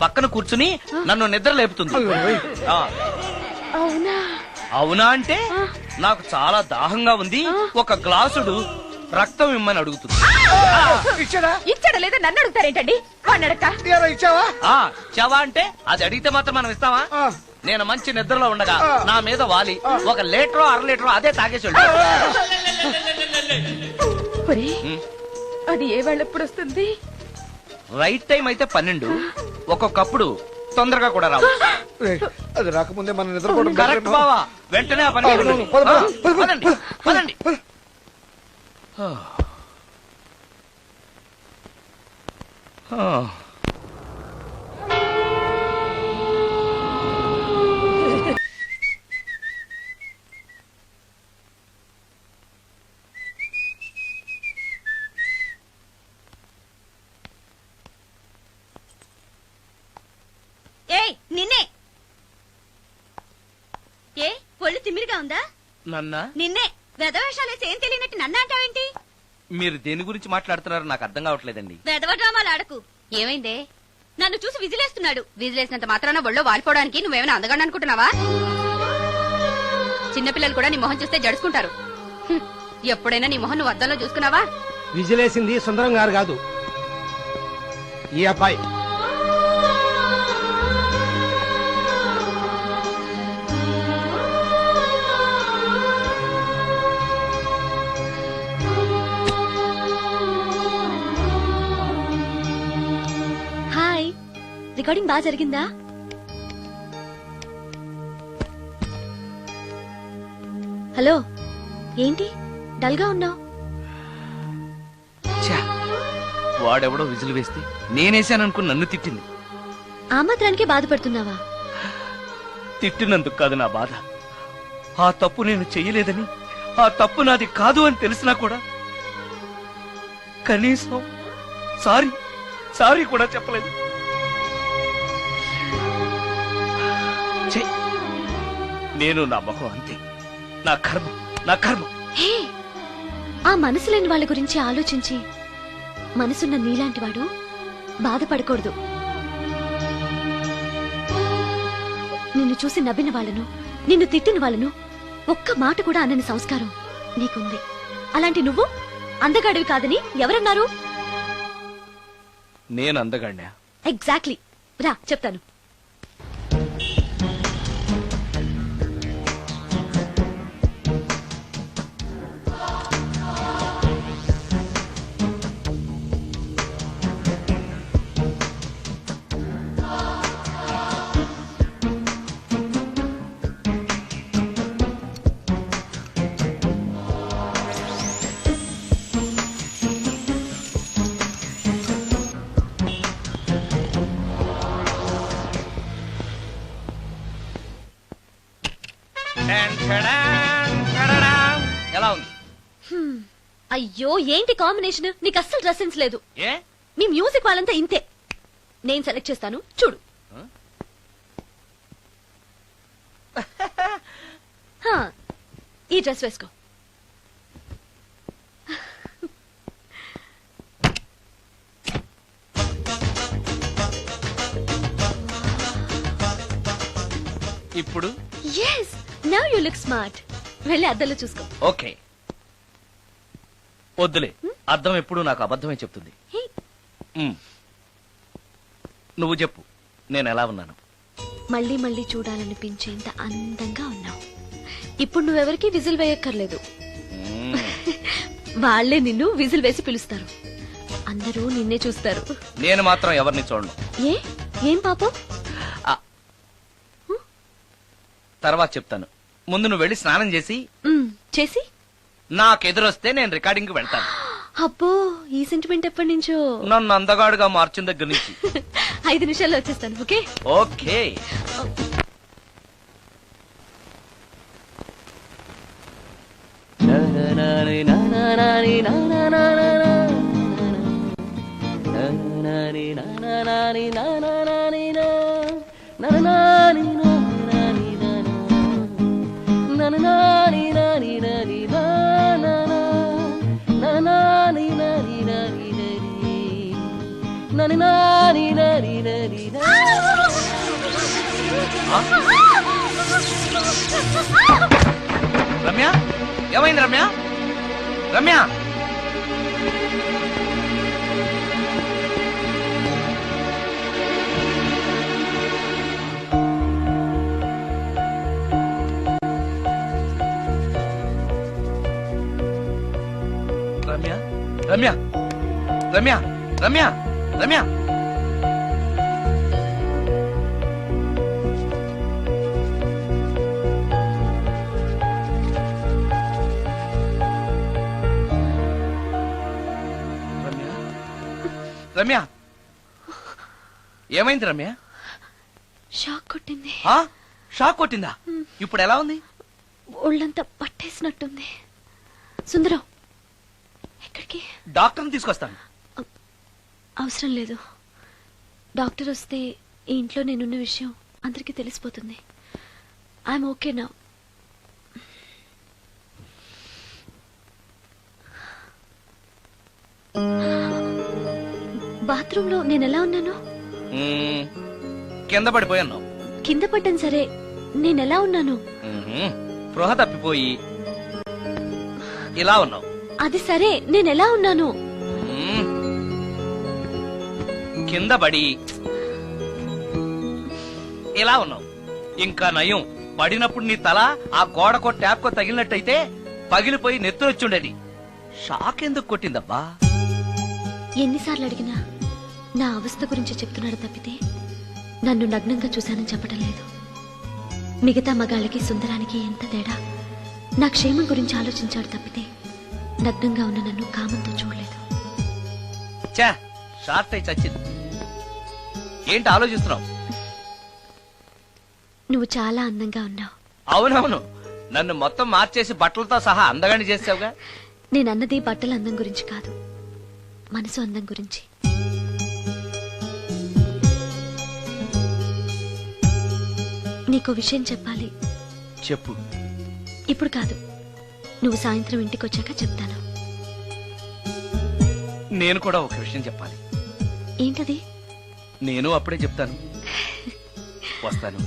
పక్కన కూర్చుని నన్ను నిద్ర లేపుతుంది. ఆ, అవునా? అవునా అంటే నాకు చాలా దాహంగా ఉంది, ఒక గ్లాసుడు రక్తం ఇమ్మని అడుగుతుంది. ఇచ్చాడా? ఇచ్చాడా లేదా నన్ను అడుగుతారేంటండి? వాడిని అడక్క. ఇయ్యాలా, ఇచ్చావా? చవా అంటే అది అడిగితే మాత్రం మనం ఇస్తావా? ఆ. నేను మంచి నిద్రలో ఉండగా నా మీద వాలి ఒక లీటరో అర లీటరో అదే తాగేసి ఒరేయ్, అది ఏ వేళ ఎప్పుడు వస్తుంది? రైట్ టైం అయితే 12, ఒక్కొక్కప్పుడు తొందరగా కూడా రావు. ఏయ్, అది రాకముందే మనం నిద్రపోవడం కరెక్ట్ బావా, వెంటనే ఆ పని అవును, చేయండి. పద, పద, పద, పద. పదండి, పదండి. ఏయ్ నిన్నే. ఏ ఒళ్ళు తిమ్మిరిగా ఉందా? నన్న నిన్నే వెధవేషాలేసి ఏం తెలియనట్టు నన్ను అంటావేంటి? మీరు దేని గురించి మాట్లాడుతున్నారో నాకు అర్థం కావట్లేదండి. వెధవ డ్రామాలు ఆడకు. ఏమైందే? నన్ను చూసి విజిలేస్తున్నాడు. విజిలేసినంత మాత్రాన ఒళ్ళో వాలిపోవడానికి నువ్వేమైనా అందగాడు అనుకుంటున్నావా? చిన్నపిల్లలు కూడా నీ మొహం చూస్తే జడుచుకుంటారు. హ్మ్. ఎప్పుడైనా నీ మొహం నువ్వు అద్దంలో చూసుకున్నావా? విజిలేసింది సుందరం గారు కాదు, ఈ అబ్బాయి. హాయ్, రికార్డింగ్ బాగా జరిగిందా? హలో, ఏంటి డల్ గా ఉన్నావు? ఛా, వాడెవడో విజిల్ వేస్తే నేనేసాననుకుని నన్ను తిట్టింది. ఆ మాత్రానికి బాధపడుతున్నావా? తిట్టినందుకు కాదు నా బాధ, ఆ తప్పు నేను చెయ్యలేదని, ఆ తప్పు నాది కాదు అని తెలిసినా కూడా కనీసం సారీ సారీ కూడా చెప్పలేదు. ఛీ, నేను నా మొహం అంతే, నా కర్మ నా కర్మ. హే, ఆ మనసు లేని వాళ్ళ గురించి ఆలోచించి మనసున్న నీలాంటి వాడు బాధపడకూడదు. నిన్ను చూసి నవ్విన వాళ్ళను, నిన్ను తిట్టిన వాళ్ళను ఒక్క మాట కూడా అనని సంస్కారం నీకుంది. అలాంటి నువ్వు అందగాడివి కాదని ఎవరన్నారు? నేను అందగాడినా? ఎగ్జాక్ట్లీ. రా చెప్తాను. ఎలా ఉంది? అయ్యో, ఏంటి కాంబినేషన్? నీకు అస్సలు డ్రెస్ సెన్స్ లేదు. ఏ మీ మ్యూజిక్ వాళ్ళంతా ఇంతే. నేను సెలెక్ట్ చేస్తాను, చూడు. హా, ఈ డ్రెస్ వేసుకో. ఇప్పుడు yes, now you look smart. వెళ్ళి అద్దంలో చూసుకో. ఓకే, వద్దులే, అర్థం ఎప్పుడు నాకు అబద్ధమే చెప్తుంది. హే, నువ్వు చెప్పు, నేను ఎలా ఉన్నాను? మళ్ళీ మళ్ళీ చూడాలనిపించేంత అందంగా ఉన్నావు. ఇప్పుడు నువ్వెవరికి విజిల్ వేయక్కర్లేదు. మ్మ్. వాళ్లే నిన్ను విజిల్ వేసి పిలుస్తారు. అందరూ నిన్నే చూస్తారు. నేను మాత్రం ఎవరిని చూడను. ఏ, ఏం పాపం? తర్వాత చెప్తాను, ముందు నువ్వు వెళ్ళి స్నానం చేసి చేసి నాకెదురొస్తే నేను రికార్డింగ్ కి వెళ్తాను. అబ్బో, ఈ సెంటిమెంట్ ఎప్పటి నుంచో? నన్ను అందగాడుగా మార్చిన దగ్గర నుంచి. 5 నిమిషాల్లో వచ్చేస్తాను. Okay okay. నని రమ్య ఏమైంది రమ్య? రమ్య రమ్య రమ్య రమ్య రమ్య రమ్య రమ్య ఏమైంది రమ్య? షాక్ కొట్టింది. షాక్ కొట్టిందా? ఇప్పుడు ఎలా ఉంది? ఒళ్ళంతా పట్టేసినట్టుంది. సుందరం, ఎక్కడికి? డాక్టర్ని తీసుకొస్తాను. అవసరం లేదు. డాక్టర్ వస్తే ఈ ఇంట్లో నేనున్న విషయం అందరికీ తెలిసిపోతుంది. ఐఎమ్ ఓకే నా. బాత్రూంలో నేను ఎలా ఉన్నాను? కింద పడిపోయాను. కింద పడ్డాను సరే, నేను ఎలా ఉన్నాను? స్పృహ తప్పిపోయి ఇలా ఉన్నావు. అది సరే, నేను ఎలా ఉన్నాను? కింద పడి ఇలా ఉన్నావు. ఇంకా నయం, పడినప్పుడు నీ తల ఆ గోడకో ట్యాప్కో తగిలినట్టయితే పగిలిపోయి నెత్తురొచ్చుండేది. షాక్ ఎందుకు కొట్టిందబ్బా? ఎన్నిసార్లు అడిగినా నా అవస్థ గురించి చెప్తున్నాడు తప్పితే నన్ను నగ్నంగా చూశానని చెప్పడం లేదు. మిగతా మగాళ్ళకి సుందరానికి ఎంత తేడా. నా క్షేమం గురించి ఆలోచించాడు తప్పితే నగ్నంగా ఉన్న నన్ను కామంతో చూడలేదు. షార్ట్ అయి చచ్చింది. ఏంటి ఆలోచిస్తున్నావు? నువ్వు చాలా అందంగా ఉన్నావు. అవునవును, నన్ను మొత్తం మార్చేసి బట్టలతో సహా అందగాని చేసావుగా. నేనన్నది బట్టల అందం గురించి కాదు, మనసు అందం గురించి. నీకో విషయం చెప్పాలి. చెప్పు. ఇప్పుడు కాదు, నువ్వు సాయంత్రం ఇంటికి వచ్చాక చెప్తాను. నేను కూడా ఒక విషయం చెప్పాలి. ఏంటది? నేను అప్పుడే చెప్తాను. వస్తాను.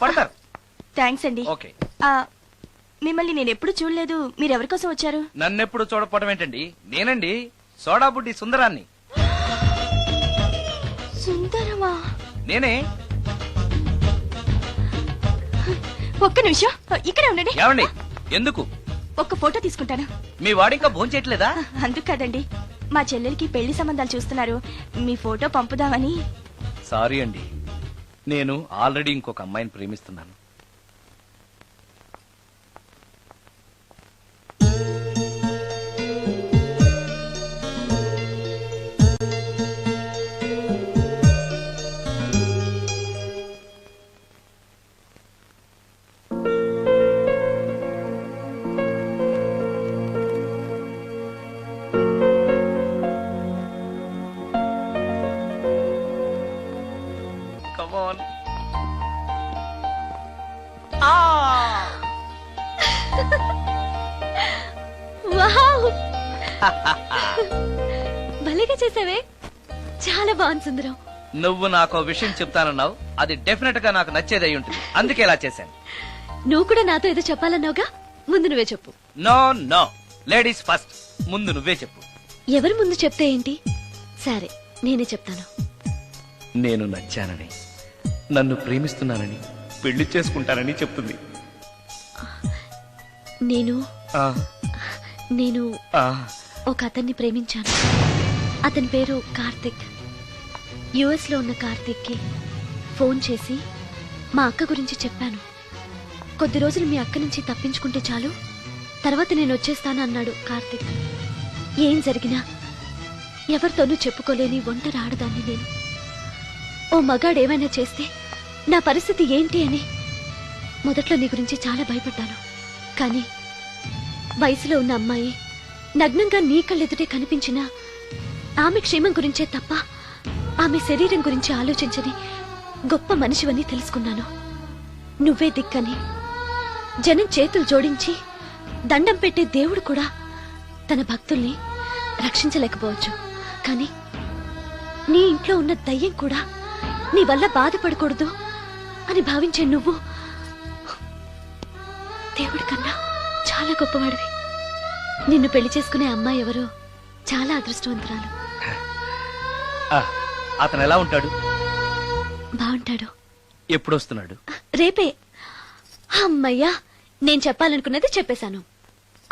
పడతారు. థ్యాంక్స్ అండి. ఓకే. మిమ్మల్ని నేను ఎప్పుడు చూడలేదు. మీరెవరి కోసం వచ్చారు? నన్నెప్పుడు చూడకపోవడం ఏంటండి? నేనండి, సోడా బుడ్డి సుందరాన్ని. సుందరమా? నేనే. ఒక్క నిమిషం ఇక్కడే ఉండండి. ఏమండి? ఎందుకు? ఒక్క ఫోటో తీసుకుంటాను. మీ వాడింకా భోంచేయట్లేదా? అందుకు కదండి, మా చెల్లెలికి పెళ్లి సంబంధాలు చూస్తున్నారు. మీ ఫోటో పంపుదామని. సారీ అండి, నేను ఆల్రెడీ ఇంకొక అమ్మాయిని ప్రేమిస్తున్నాను. Come on. వావ్! భలేగా చేసావే. చాలా బాగుంది సుందరం. నువ్వు నాకు విషయం చెప్తానన్నావు, అది డెఫినెట్ గా నాకు నచ్చేది అయి ఉంటుంది. అందుకే ఇలా చేశాను. నువ్వు కూడా నాతో ఏదో చెప్పాలన్నావుగా, ముందు నువ్వే చెప్పు. No no, ladies first. ముందు నువ్వే చెప్పు. ఎవరి ముందు చెప్తే ఏంటి? సరే, నేనే చెప్తాను. నేను నచ్చానని, నన్ను ప్రేమిస్తున్నానని, పెళ్లి చేసుకుంటానని చెప్తుంది. నేను ఆ, నేను ఆ, ఒక అతన్ని ప్రేమించాను. అతని పేరు కార్తిక్. యుఎస్ లో ఉన్న కార్తిక్ కి ఫోన్ చేసి మా అక్క గురించి చెప్పాను. కొద్ది రోజులు మీ అక్క నుంచి తప్పించుకుంటే చాలు, తర్వాత నేను వచ్చేస్తాను అన్నాడు కార్తిక్. ఏం జరిగినా ఎవరితోనూ చెప్పుకోలేని ఒంటరి ఆడదాన్ని నేను. ఓ మగాడు ఏమైనా చేస్తే నా పరిస్థితి ఏంటి అని మొదట్లో నీ గురించి చాలా భయపడ్డాను. కానీ వయసులో ఉన్న అమ్మాయి నగ్నంగా నీ కళ్ళెదుటే కనిపించినా ఆమె క్షేమం గురించే తప్ప ఆమె శరీరం గురించి ఆలోచించని గొప్ప మనిషివని తెలుసుకున్నాను. నువ్వే దిక్కని. జనం చేతులు జోడించి దండం పెట్టే దేవుడు కూడా తన భక్తుల్ని రక్షించలేకపోవచ్చు, కానీ నీ ఇంట్లో ఉన్న దయ్యం కూడా నీ వల్ల బాధపడకూడదు అని భావించే నువ్వు దేవుడి కన్నా చాలా గొప్పవాడివి. నిన్ను పెళ్లి చేసుకునే అమ్మాయి ఎవరో చాలా అదృష్టవంతురాలు. అతను ఎలా ఉంటాడు? బాగుంటాడు. ఎప్పుడొస్తున్నాడు? రేపే. అమ్మయ్యా, నేను చెప్పాలనుకున్నది చెప్పేశాను.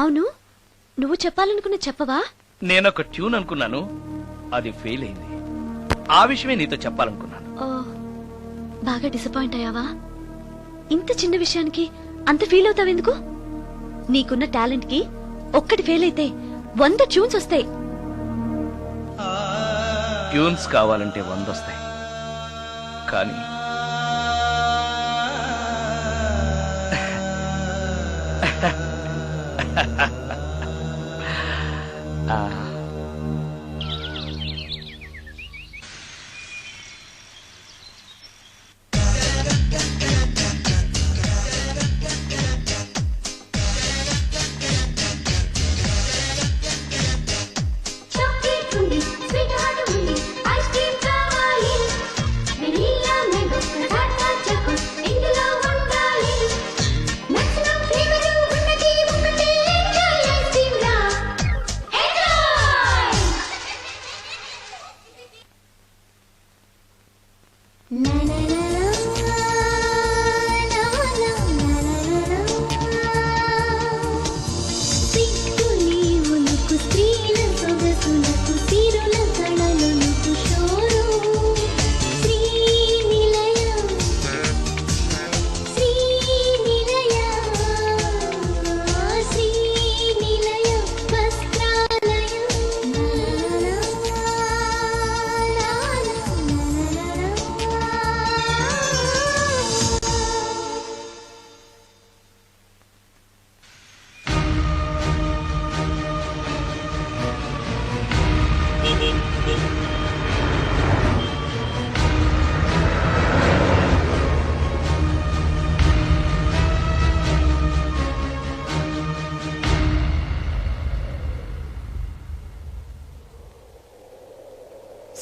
అవును, నువ్వు చెప్పాలనుకున్నది చెప్పవా? నేనొక ట్యూన్ అనుకున్నాను, అది ఫెయిల్ అయింది. ఆ విషయమే నీతో చెప్పాలనుకున్నాను. ఓ, బాగా డిసప్పాయింట్ అయ్యావా? ఇంత చిన్న విషయానికి అంత ఫీల్ అవుతావెందుకు? నీకున్న టాలెంట్ కి ఒక్కటి ఫెయిల్ అయితే 100 ట్యూన్స్ వస్తాయి. ట్యూన్స్ కావాలంటే 100 వస్తాయి, కానీ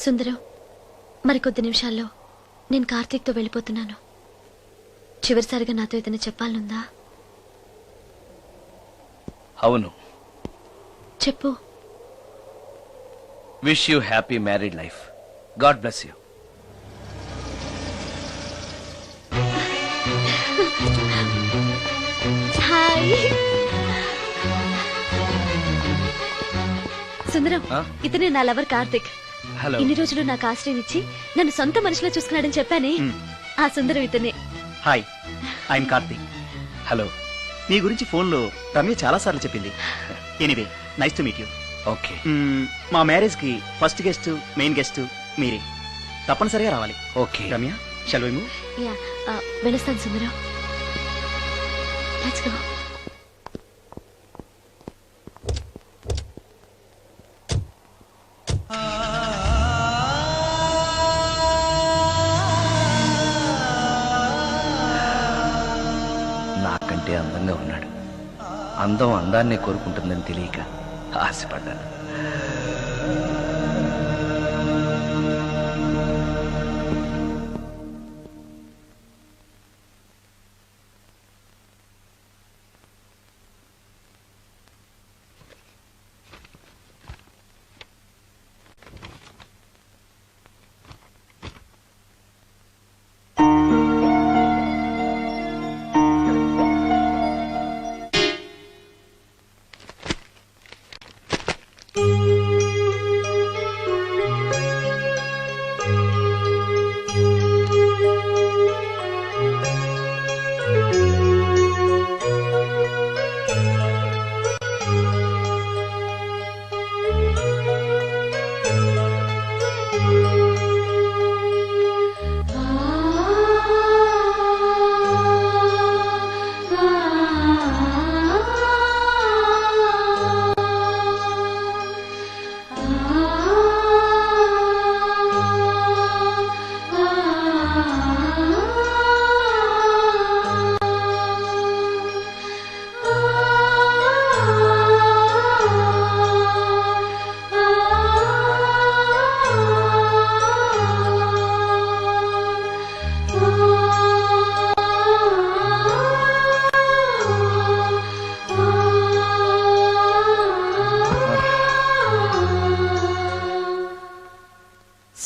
సుందరం, మరికొద్ది నిమిషాల్లో నేను కార్తీక్తో వెళ్ళిపోతున్నాను. చివరిసారిగా నాతో ఏదైనా చెప్పాలనుందా? అవును. చెప్పు. Wish you happy married life. God bless you. Hi Sundaram, ఆ? ఇతనే నా లవర్ కార్తిక్. హలో. ఇన్ని రోజులు నాకు ఆశ్రయం ఇచ్చి నన్ను సొంత మనిషిలో చూసుకున్నాడని చెప్పానే, ఆ సుందరం ఇతనే. Hi, I'm Karthik. హలో. మీ గురించి ఫోన్లో రమ్య చాలా సార్లు చెప్పింది. Anyway, nice to meet you. Okay. మా మ్యారేజ్ కి ఫస్ట్ గెస్ట్, మెయిన్ గెస్ట్ మీరే. తప్పనిసరిగా రావాలి. Okay. Ramya, shall we move? Yeah, వెళ్ళొస్తాను సుందరం. Let's go. నాకంటే అందంగా ఉన్నాడు. అందం అందాన్నే కోరుకుంటుందని తెలియక ఆశపడ్డాను.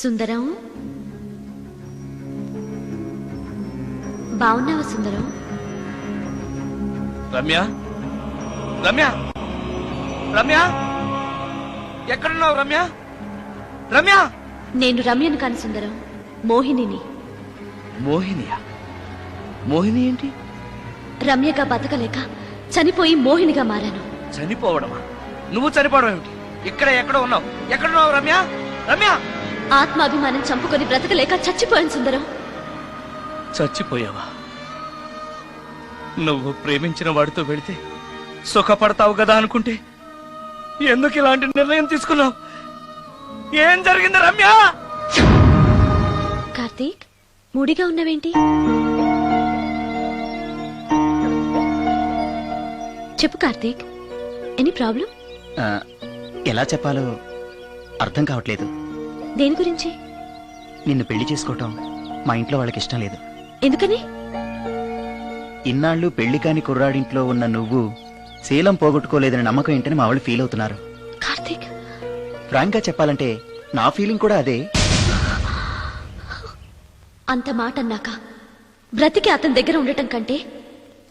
సుందరం, బావున్నావా సుందరం? రమ్య, రమ్య, రమ్య, ఎక్కడున్నావు రమ్య? రమ్య! నేను రమ్యను కాని సుందరం, మోహినిని. మోహినియా? మోహిని ఏంటి? రమ్యగా బతకలేక చనిపోయి మోహినిగా మారాను. చనిపోవడమా? నువ్వు చనిపోవడం ఏమిటి? ఇక్కడ ఎక్కడో ఉన్నావు. ఎక్కడున్నావు రమ్య? రమ్య! ఆత్మాభిమానం చంపుకొని బ్రతకలేక చచ్చిపోయాను సుందరం. చచ్చిపోయావా? నువ్వు ప్రేమించిన వాడితో వెళితే సుఖపడతావు కదా అనుకుంటే ఎందుకు ఇలాంటి నిర్ణయం తీసుకున్నావు? ఏం జరిగింది రమ్య? కార్తీక్, మూడిగా ఉన్నావేంటి? చెప్పు కార్తీక్, ఎనీ ప్రాబ్లం? ఎలా చెప్పాలో అర్థం కావట్లేదు. దేని గురించి? నిన్ను పెళ్లి చేసుకోవటం మా ఇంట్లో వాళ్ళకి ఇష్టం లేదు. ఎందుకని? ఇన్నాళ్ళు పెళ్లి కాని కుర్రాడింట్లో ఉన్న నువ్వు శీలం పోగొట్టుకోలేదని నమ్మకం ఏంటని మా వాళ్ళు ఫీల్ అవుతున్నారు. కార్తీక్, ఫ్రాంక్ గా చెప్పాలంటే నా ఫీలింగ్ కూడా అదే. అంత మాట అన్నాక బ్రతికి అతని దగ్గర ఉండటం కంటే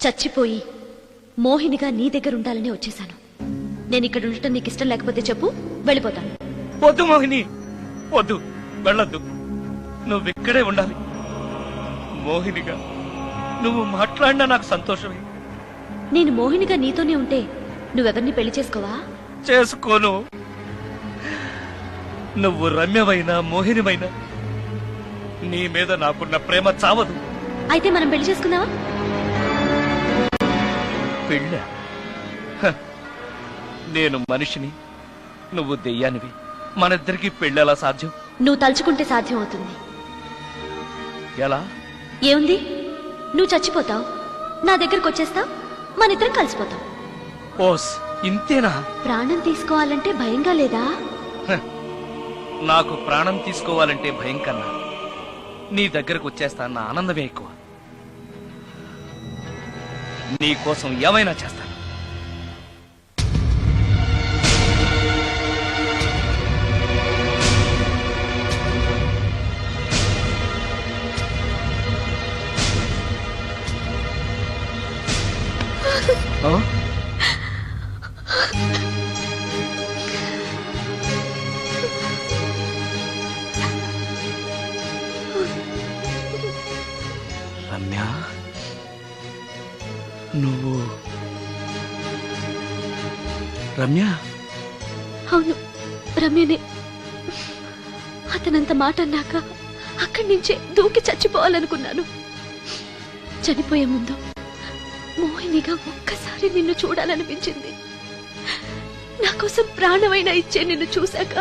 చచ్చిపోయి మోహినిగా నీ దగ్గర ఉండాలని వచ్చేశాను. నేను ఇక్కడ ఉండటం నీకు ఇష్టం లేకపోతే చెప్పు, వెళ్ళిపోతాను. వద్దు మోహిని, వద్దు, వెళ్ళొద్దు. నువ్విక్కడే ఉండాలి. మోహినిగా నువ్వు మాట్లాడినా నాకు సంతోషమే. నేను మోహినిగా నీతోనే ఉంటే నువ్వెవరిని పెళ్లి చేసుకోవా? చేసుకోను. నువ్వు రమ్యమైనా మోహినిమైనా నీ మీద నాకున్న ప్రేమ చావదు. అయితే మనం పెళ్లి చేసుకుందావా? పెళ్ళా? హ, నేను మనిషిని, నువ్వు దెయ్యానివి. మనిద్దరికి పెళ్ళెలా సాధ్యం? నువ్వు తలుచుకుంటే సాధ్యం అవుతుంది. ఎలా? ఏముంది, నువ్వు చచ్చిపోతావు, నా దగ్గరకు వచ్చేస్తావు, మనిద్దరం కలిసిపోతాం. ఓస్, ఇంతేనా? ప్రాణం తీసుకోవాలంటే భయంగా లేదా? హ, నాకు ప్రాణం తీసుకోవాలంటే భయం కన్నా నీ దగ్గరకు వచ్చేస్తాన్న ఆనందమే ఎక్కువ. నీ కోసం ఏమైనా చేస్తాను. ఆ? రమ్య, నువ్వు రమ్య? అవును, రమ్యనే. అతనంత మాట అన్నాక అక్కడి నుంచే దూకి చచ్చిపోవాలనుకున్నాను. చనిపోయే ముందు మోహినిగా ఒక్కసారి నిన్ను చూడాలనిపించింది. నా కోసం ప్రాణమైనా ఇచ్చే నిన్ను చూశాక